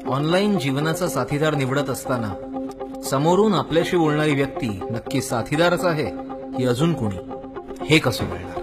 Online जीवनाचा साथीदार निवडत असताना समोरून आपल्याशी बोलणारी व्यक्ती नक्की साथीदारच आहे की अजून कोणी, हे कसं कळणार?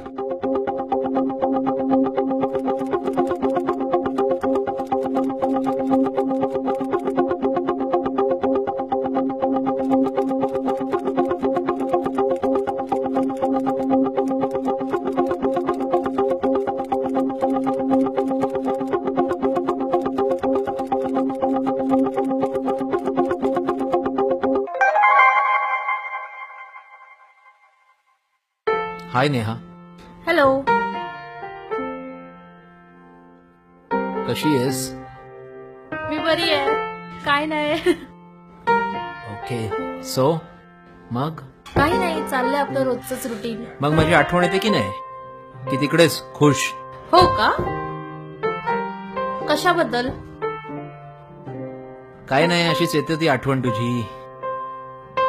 हाय नेहा. हॅलो. कशी आहेस? मी बरी आहे, काय नाही. ओके, सो मग काही नाही, चाललंय आपलं रोजचंच रुटीन. मग माझी आठवण येते की नाही, की तिकडेच खुश? हो का? कशाबद्दल? काय नाही, अशीच येते ती आठवण तुझी.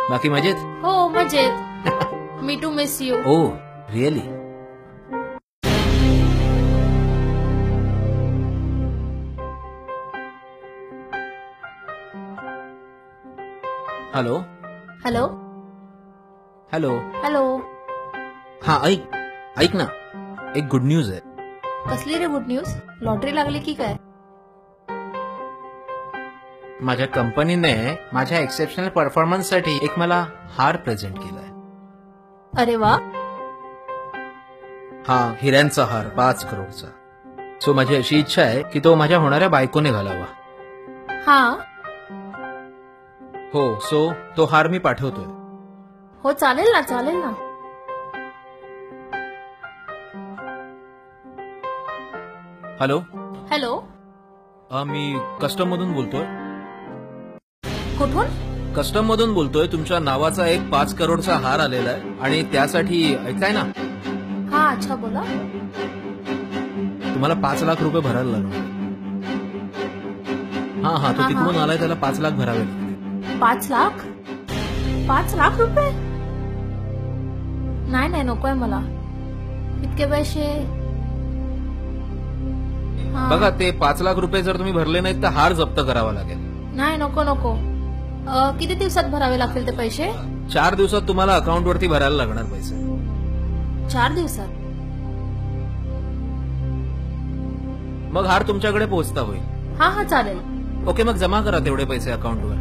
बाकी मजेत? हो मजेत. Me too miss you. Oh really? Hello hello. Hello. Hello. हा ऐक ना, एक गुड न्यूज आहे. कसली रे गुड न्यूज? लॉटरी लागली की काय? माझ्या कंपनीने माझ्या एक्सेप्शनल परफॉर्मन्ससाठी एक मला हार प्रेझेंट केलाय. अरे वा. हा हिऱ्यांचा हार 5 करोडचा. सो माझी अशी इच्छा आहे की तो माझ्या होणाऱ्या बायकोने घालावा. हा. हो, सो तो हार मी पाठवतोय. हो चालेल ना, चालेल ना. हॅलो. हॅलो. मी कस्टम मधून बोलतोय. कुठून? कस्टम मधून बोलतोय. तुमच्या नावाचा एक 5 करोडचा हार आलेला आहे आणि त्यासाठी ऐकताय ना, हा अच्छा बोला. तुम्हाला 5 लाख रुपये भरायला लागणार. हा तो तिकडून आलाय, त्याला 5 लाख भरावे लागतील. 5 लाख? 5 लाख रुपये? नाही नाही, नकोय मला इतके पैसे. बघा, ते 5 लाख रुपये जर तुम्ही भरले नाहीत तर हार जप्त करावा लागेल. नाही, नको नको. किती दिवसात भरावे लागतील ते पैसे? 4 दिवसात तुम्हाला अकाउंट वरती भरायला लागणार पैसे. 4 दिवसात? मग हार तुमच्याकडे पोहोचता होईल. हा चालेल. ओके, मग जमा करा तेवढे पैसे अकाउंटवर.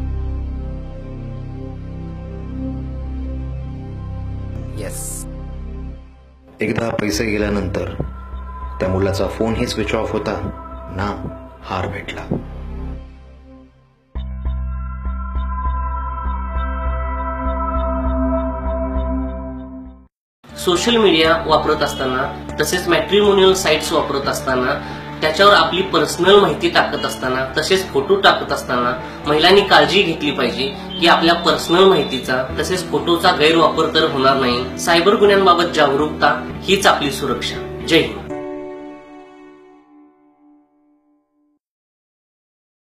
येस. एकदा पैसे गेल्यानंतर त्या मुलाचा फोनही स्विच ऑफ होता ना, हार भेटला. सोशल मीडिया वापरत असताना, तसेच मॅट्रिमोनियल साइट्स वापरत असताना, त्याच्यावर आपली पर्सनल माहिती टाकत असताना, तसेच फोटो टाकत असताना महिलांनी काळजी घेतली पाहिजे की आपल्या पर्सनल माहितीचा तसेच फोटोचा गैरवापर तर होणार नाही. सायबर गुन्ह्यांबाबत जागरूकता हीच आपली सुरक्षा. जय हिंद.